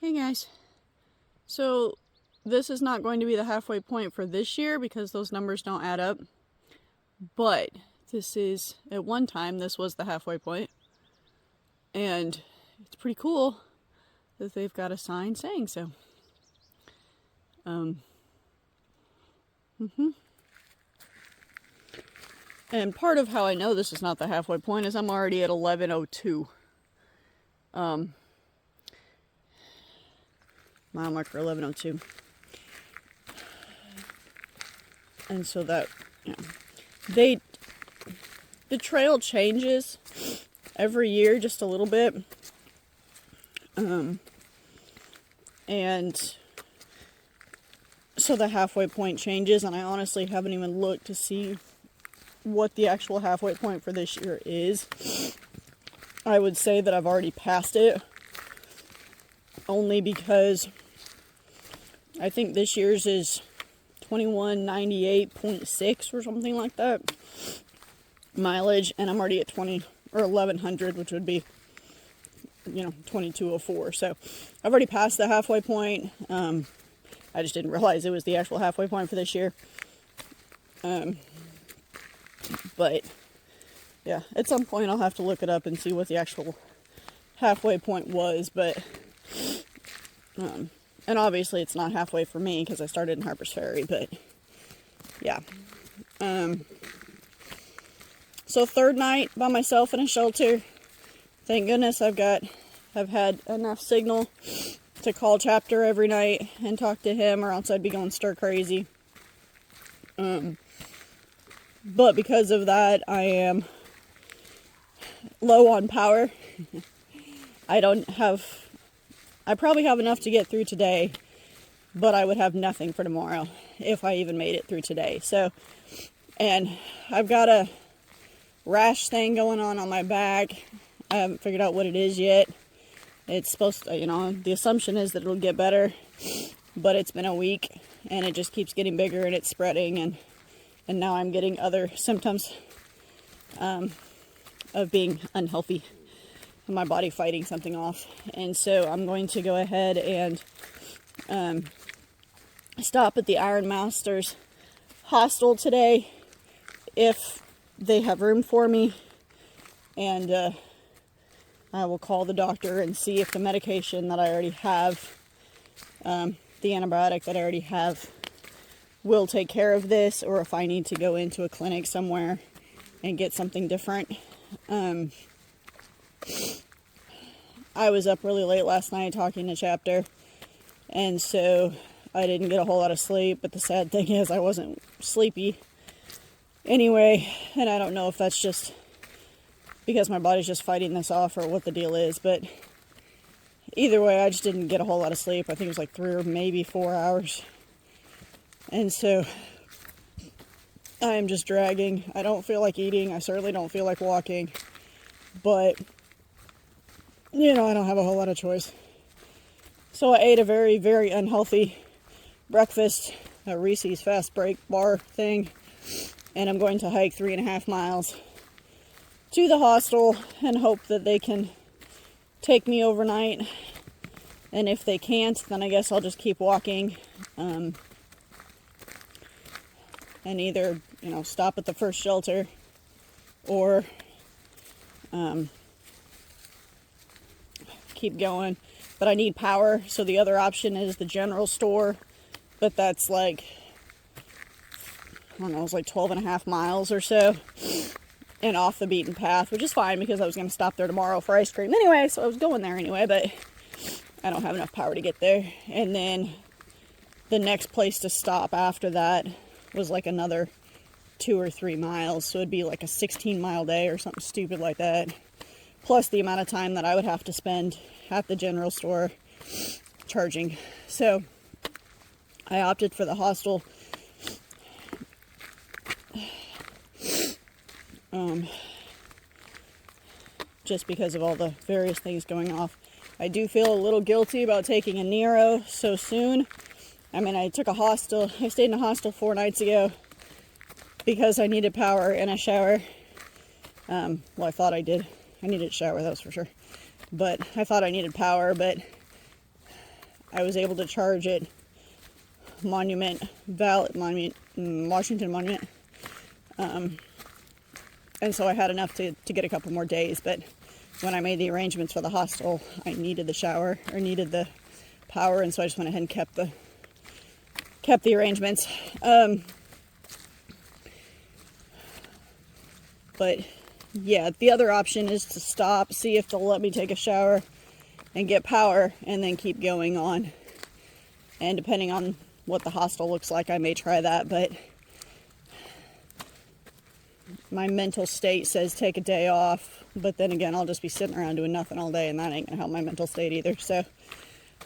Hey guys, so this is not going to be the halfway point for this year because those numbers don't add up, but this is, at one time, this was the halfway point, and it's pretty cool that they've got a sign saying so. And part of how I know this is not the halfway point is I'm already at 11:02. Mile marker 11:02. And so that, you know, the trail changes every year just a little bit. And so the halfway point changes, and I honestly haven't even looked to see what the actual halfway point for this year is. I would say that I've already passed it, only because I think this year's is 2198.6 or something like that mileage, and I'm already at 1100, which would be, 2204. So I've already passed the halfway point. I just didn't realize it was the actual halfway point for this year. But yeah, at some point I'll have to look it up and see what the actual halfway point was, but and obviously it's not halfway for me because I started in Harper's Ferry, but yeah. So third night by myself in a shelter. Thank goodness I've had enough signal to call Chapter every night and talk to him, or else I'd be going stir crazy. But because of that, I am low on power. I probably have enough to get through today, but I would have nothing for tomorrow if I even made it through today. So, and I've got a rash thing going on my back. I haven't figured out what it is yet. It's supposed to, the assumption is that it'll get better, but it's been a week and it just keeps getting bigger and it's spreading, and now I'm getting other symptoms of being unhealthy, my body fighting something off. And so I'm going to go ahead and stop at the Iron Masters hostel today if they have room for me, and I will call the doctor and see if the medication that I already have, the antibiotic that I already have, will take care of this, or if I need to go into a clinic somewhere and get something different. I was up really late last night talking to Chapter, and so I didn't get a whole lot of sleep, but the sad thing is I wasn't sleepy anyway, and I don't know if that's just because my body's just fighting this off or what the deal is, but either way, I just didn't get a whole lot of sleep. I think it was like 3 or maybe 4 hours. And so I am just dragging. I don't feel like eating. I certainly don't feel like walking. But, I don't have a whole lot of choice. So I ate a very, very unhealthy breakfast, a Reese's fast break bar thing. And I'm going to hike 3.5 miles to the hostel and hope that they can take me overnight. And if they can't, then I guess I'll just keep walking. And either, stop at the first shelter or keep going. But I need power, so the other option is the general store. But that's like, it's like 12.5 miles or so. And off the beaten path, which is fine because I was going to stop there tomorrow for ice cream anyway, so I was going there anyway, but I don't have enough power to get there. And then the next place to stop after that was like another 2 or 3 miles, so it'd be like a 16-mile day or something stupid like that, plus the amount of time that I would have to spend at the general store charging. So I opted for the hostel. Just because of all the various things going off. I do feel a little guilty about taking a Nero so soon. I mean, I stayed in a hostel 4 nights ago because I needed power and a shower. Well, I thought I did. I needed a shower, that was for sure. But I thought I needed power, but I was able to charge at Washington Monument. And so I had enough to get a couple more days. But when I made the arrangements for the hostel, I needed the shower, or needed the power, and so I just went ahead and kept the arrangements. But yeah, the other option is to stop, see if they'll let me take a shower and get power, and then keep going on. And depending on what the hostel looks like, I may try that, but my mental state says take a day off, but then again, I'll just be sitting around doing nothing all day, and that ain't gonna help my mental state either. So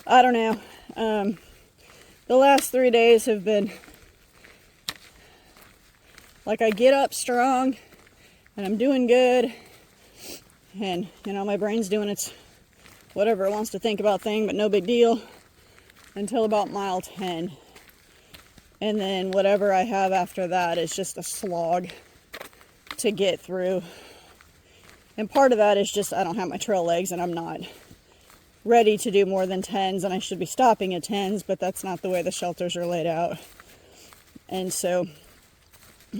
I don't know. The last 3 days have been like, I get up strong and I'm doing good, and my brain's doing its whatever it wants to think about thing, but no big deal, until about mile 10. And then whatever I have after that is just a slog to get through. And part of that is just I don't have my trail legs, and I'm not ready to do more than 10s, and I should be stopping at 10s, but that's not the way the shelters are laid out. And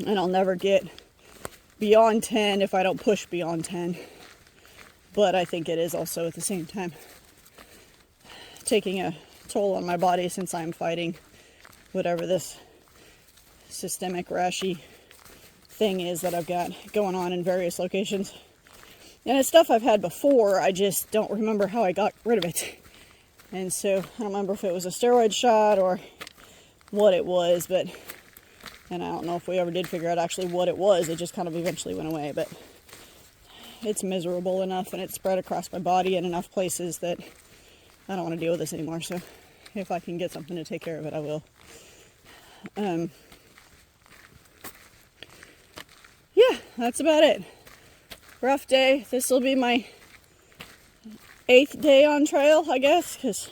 I'll never get beyond 10 if I don't push beyond 10. But I think it is also at the same time taking a toll on my body, since I'm fighting whatever this systemic rashy thing is that I've got going on in various locations. And it's stuff I've had before, I just don't remember how I got rid of it. And so I don't remember if it was a steroid shot or what it was, and I don't know if we ever did figure out actually what it was. It just kind of eventually went away, but it's miserable enough, and it's spread across my body in enough places that I don't want to deal with this anymore. So if I can get something to take care of it, I will. Yeah, that's about it. Rough day. This will be my 8th day on trail, I guess, because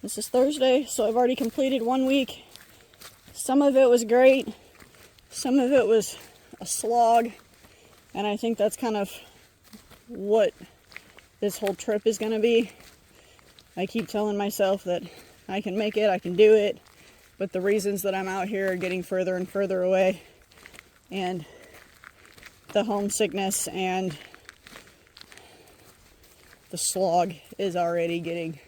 this is Thursday, so I've already completed 1 week. Some of it was great. Some of it was a slog. And I think that's kind of what this whole trip is going to be. I keep telling myself that I can make it, I can do it, but the reasons that I'm out here are getting further and further away. And the homesickness and the slog is already getting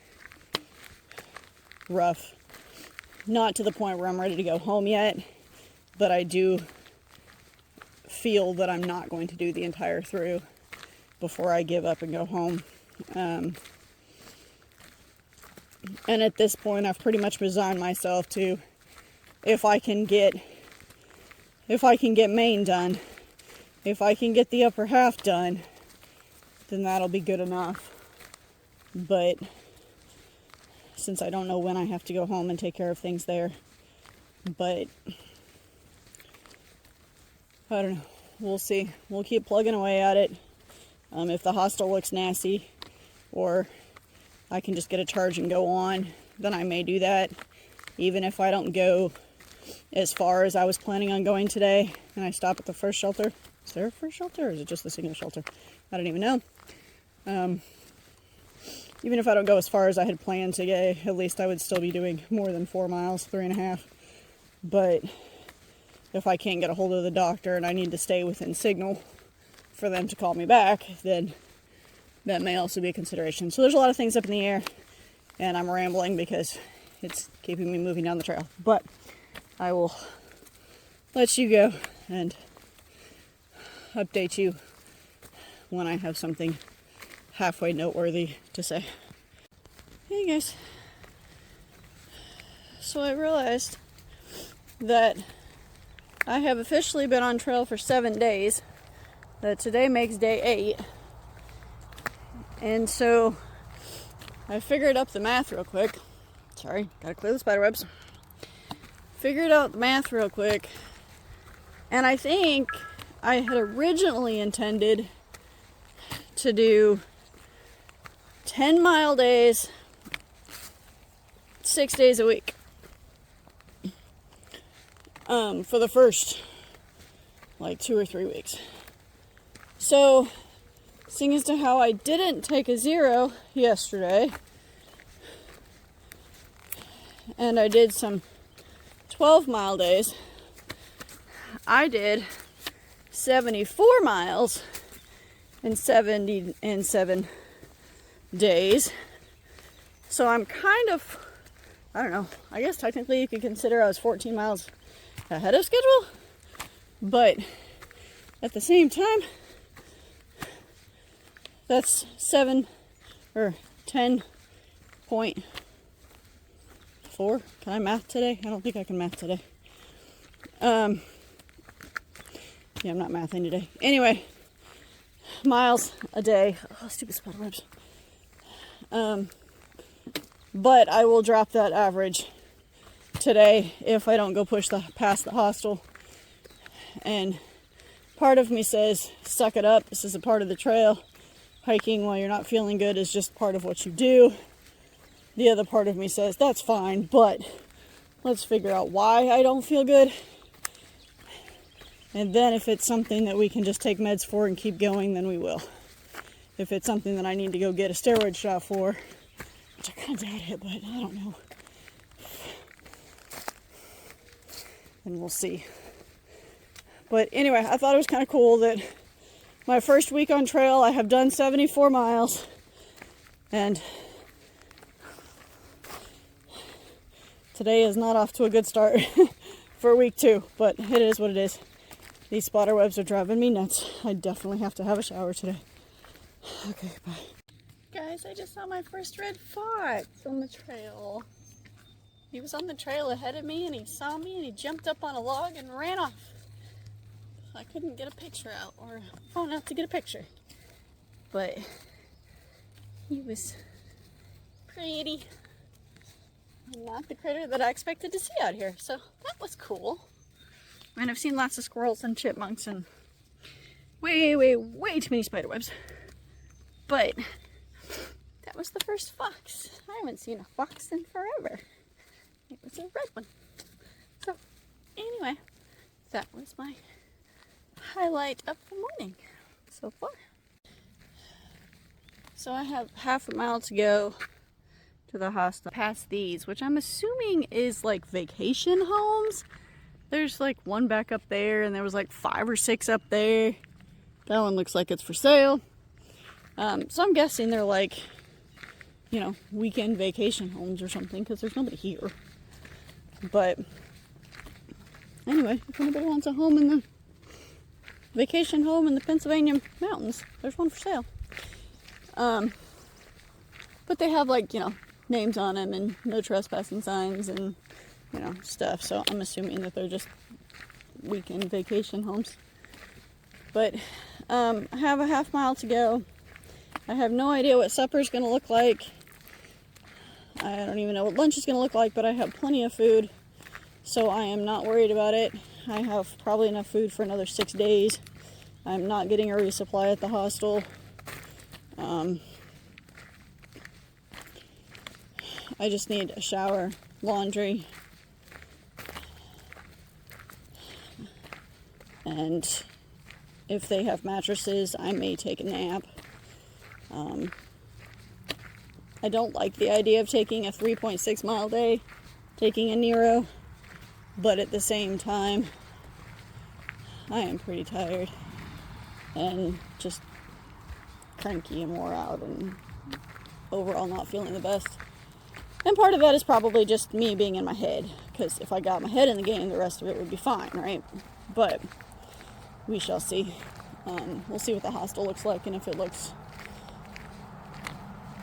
rough. Not to the point where I'm ready to go home yet, but I do feel that I'm not going to do the entire through before I give up and go home. And at this point, I've pretty much resigned myself to, if I can get Maine done, if I can get the upper half done, then that'll be good enough. But since I don't know when I have to go home and take care of things there, but I don't know. We'll see. We'll keep plugging away at it. If the hostel looks nasty, or I can just get a charge and go on, then I may do that. Even if I don't go as far as I was planning on going today, and I stop at the first shelter. Is there a first shelter, or is it just the single shelter? I don't even know. Even if I don't go as far as I had planned today, at least I would still be doing more than 4 miles, 3.5. But if I can't get a hold of the doctor and I need to stay within signal for them to call me back, then that may also be a consideration. So there's a lot of things up in the air, and I'm rambling because it's keeping me moving down the trail. But I will let you go and update you when I have something halfway noteworthy to say. Hey guys. So I realized that I have officially been on trail for 7 days. That today makes day 8. And so I figured out the math real quick. Sorry, gotta clear the spider webs. Figured out the math real quick. And I think I had originally intended to do 10-mile days, 6 days a week. For the first, 2 or 3 weeks. So, seeing as to how I didn't take a 0 yesterday, and I did some 12-mile days. I did 74 miles in 77 days. So I'm kind of, I don't know, I guess technically you could consider I was 14 miles ahead of schedule. But at the same time, that's 7 or 10.4. Can I math today? I don't think I can math today. Yeah, I'm not mathing today. Anyway, miles a day. Oh, stupid spider webs. But I will drop that average today if I don't go push past the hostel. And part of me says, suck it up. This is a part of the trail. Hiking while you're not feeling good is just part of what you do. The other part of me says, that's fine, but let's figure out why I don't feel good. And then if it's something that we can just take meds for and keep going, then we will. If it's something that I need to go get a steroid shot for, which I kind of doubt it, but I don't know. And we'll see. But anyway, I thought it was kind of cool that my first week on trail, I have done 74 miles. And today is not off to a good start for week 2, but it is what it is. These spider webs are driving me nuts. I definitely have to have a shower today. Okay, bye. Guys, I just saw my first red fox on the trail. He was on the trail ahead of me and he saw me and he jumped up on a log and ran off. I couldn't get a picture out or phone out to get a picture. But he was pretty. Not the critter that I expected to see out here. So that was cool. I mean, I've seen lots of squirrels and chipmunks and way too many spider webs. But that was the first fox. I haven't seen a fox in forever. It was a red one. So anyway, that was my highlight of the morning so far. So I have half a mile to go to the hostel past these, which I'm assuming is like vacation homes. There's like one back up there and there was like 5 or 6 up there. That one looks like it's for sale. So I'm guessing they're like, you know, weekend vacation homes or something because there's nobody here. But anyway, if anybody wants a home in the vacation home in the Pennsylvania mountains, there's one for sale. But they have like, you know, names on them and no trespassing signs and, you know, stuff. So I'm assuming that they're just weekend vacation homes. But I have a half mile to go. I have no idea what supper is going to look like. I don't even know what lunch is going to look like, but I have plenty of food. So I am not worried about it. I have probably enough food for another 6 days. I'm not getting a resupply at the hostel. I just need a shower, laundry, and if they have mattresses, I may take a nap. I don't like the idea of taking a 3.6 mile day, taking a Nero, but at the same time, I am pretty tired and just cranky and wore out and overall not feeling the best. And part of that is probably just me being in my head, because if I got my head in the game, the rest of it would be fine, right? But we shall see. We'll see what the hostel looks like, and if it looks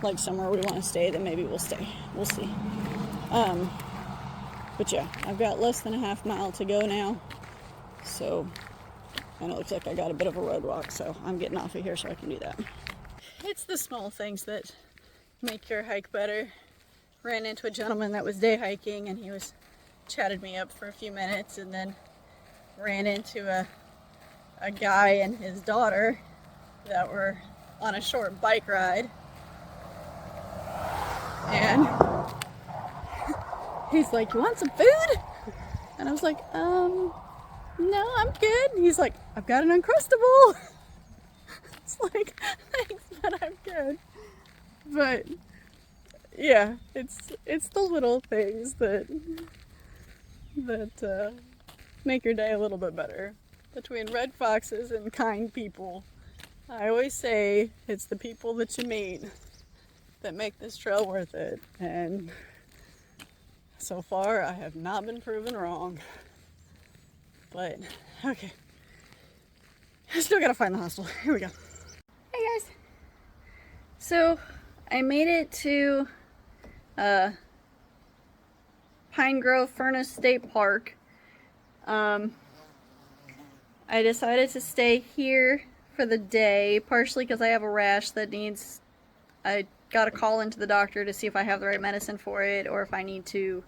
like somewhere we want to stay, then maybe we'll stay. We'll see. But yeah, I've got less than a half mile to go now. So, and it looks like I got a bit of a road walk, so I'm getting off of here so I can do that. It's the small things that make your hike better. Ran into a gentleman that was day hiking, and he chatted me up for a few minutes, and then ran into a guy and his daughter that were on a short bike ride. And he's like, "You want some food?" And I was like, "No, I'm good." And he's like, "I've got an Uncrustable." It's like, thanks, but I'm good. But yeah, it's the little things that make your day a little bit better. Between red foxes and kind people, I always say it's the people that you meet that make this trail worth it. And so far, I have not been proven wrong. But, okay. I still gotta find the hostel. Here we go. Hey guys. So, I made it to Pine Grove Furnace State Park. I decided to stay here for the day, partially because I have a rash that needs... I got a call into the doctor to see if I have the right medicine for it, or if I need to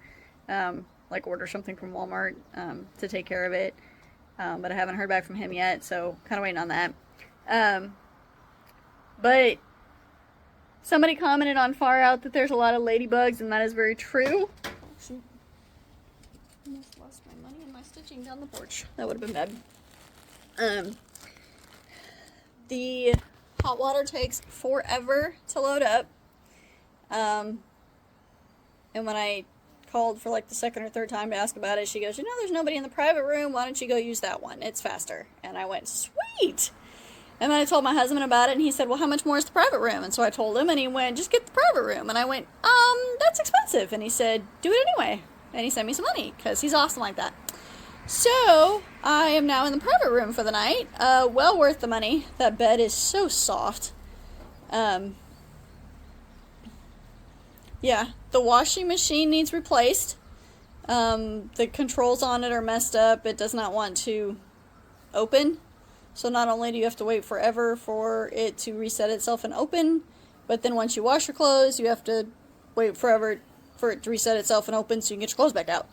like order something from Walmart to take care of it. But I haven't heard back from him yet, so kind of waiting on that. But somebody commented on Far Out that there's a lot of ladybugs, and that is very true. I almost lost my money and my stitching down the porch. That would have been bad. The hot water takes forever to load up. And when I called for like the second or third time to ask about it, she goes, there's nobody in the private room. Why don't you go use that one? It's faster. And I went, sweet. And then I told my husband about it, and he said, well, how much more is the private room? And so I told him, and he went, just get the private room. And I went, that's expensive. And he said, do it anyway. And he sent me some money, because he's awesome like that. So, I am now in the private room for the night. Well worth the money. That bed is so soft. Yeah, the washing machine needs replaced. The controls on it are messed up. It does not want to open. So not only do you have to wait forever for it to reset itself and open, but then once you wash your clothes, you have to wait forever for it to reset itself and open so you can get your clothes back out.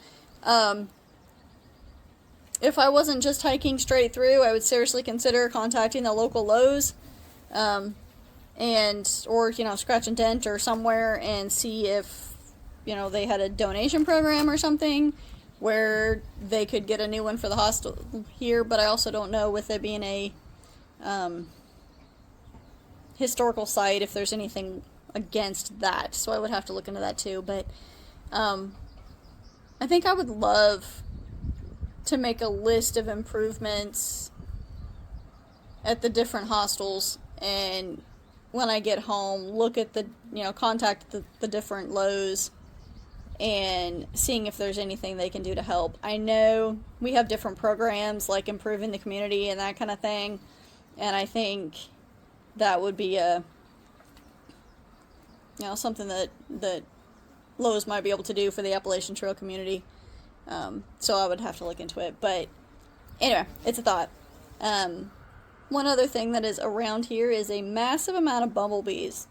If I wasn't just hiking straight through, I would seriously consider contacting the local Lowe's, or Scratch and Dent or somewhere, and see if, they had a donation program or something where they could get a new one for the hostel here. But I also don't know, with it being a historical site, if there's anything against that. So I would have to look into that too. But I think I would love to make a list of improvements at the different hostels, and when I get home, look at the, contact the different Lowe's and seeing if there's anything they can do to help. I know we have different programs like improving the community and that kind of thing, and I think that would be something that Lowe's might be able to do for the Appalachian Trail community. So I would have to look into it. But anyway, it's a thought. One other thing that is around here is a massive amount of bumblebees.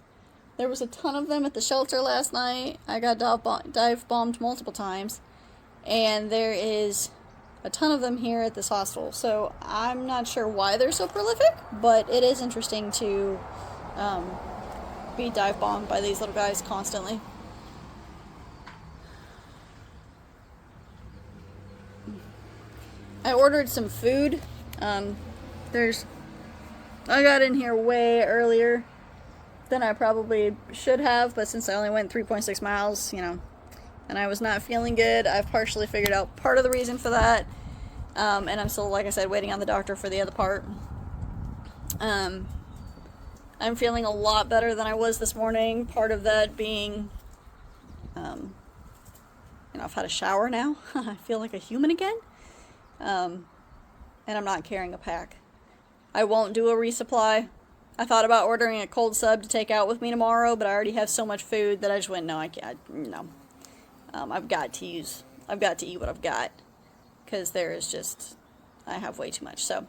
There was a ton of them at the shelter last night. I got dive bombed multiple times. And there is a ton of them here at this hostel. So I'm not sure why they're so prolific, but it is interesting to be dive bombed by these little guys constantly. I ordered some food. I got in here way earlier than I probably should have, but since I only went 3.6 miles, and I was not feeling good, I've partially figured out part of the reason for that. And I'm still, like I said, waiting on the doctor for the other part. I'm feeling a lot better than I was this morning. Part of that being, I've had a shower now. I feel like a human again. And I'm not carrying a pack. I won't do a resupply. I thought about ordering a cold sub to take out with me tomorrow, but I already have so much food that I just went, no, I can't. No. I've got to eat what I've got, because I have way too much. So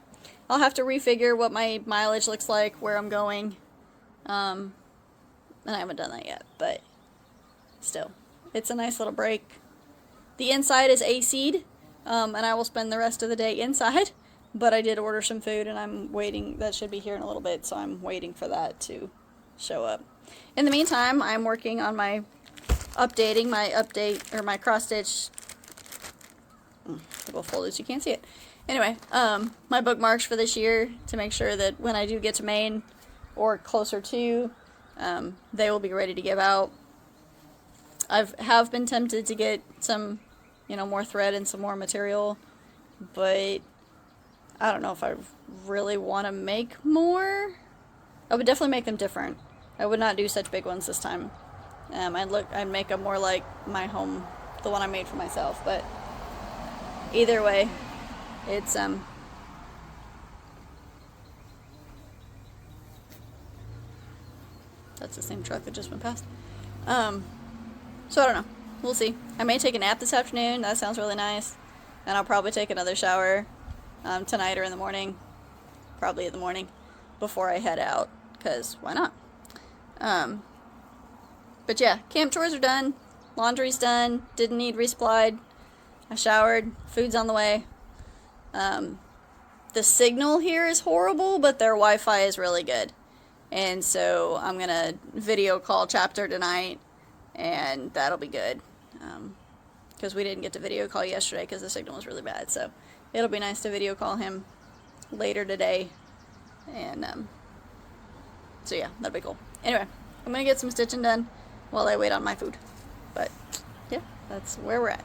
I'll have to refigure what my mileage looks like, where I'm going. And I haven't done that yet, but still, it's a nice little break. The inside is AC'd. And I will spend the rest of the day inside, but I did order some food, and I'm waiting. That should be here in a little bit, so I'm waiting for that to show up. In the meantime, I'm working on my cross stitch. It'll fold it so you can't see it. Anyway, my bookmarks for this year, to make sure that when I do get to Maine or closer to, they will be ready to give out. have been tempted to get some, more thread and some more material, but I don't know if I really want to make more. I would definitely make them different. I would not do such big ones this time. I'd make them more like my home, the one I made for myself. But either way, it's that's the same truck that just went past. So I don't know. We'll see. I may take a nap this afternoon. That sounds really nice. And I'll probably take another shower tonight or in the morning. Probably in the morning before I head out, because why not? But yeah, camp chores are done. Laundry's done. Didn't need resupplied. I showered. Food's on the way. The signal here is horrible, but their Wi-Fi is really good. And so I'm going to video call Chapter tonight, and that'll be good. Because we didn't get to video call yesterday because the signal was really bad. So it'll be nice to video call him later today. And so yeah, that'll be cool. Anyway, I'm going to get some stitching done while I wait on my food. But yeah, that's where we're at.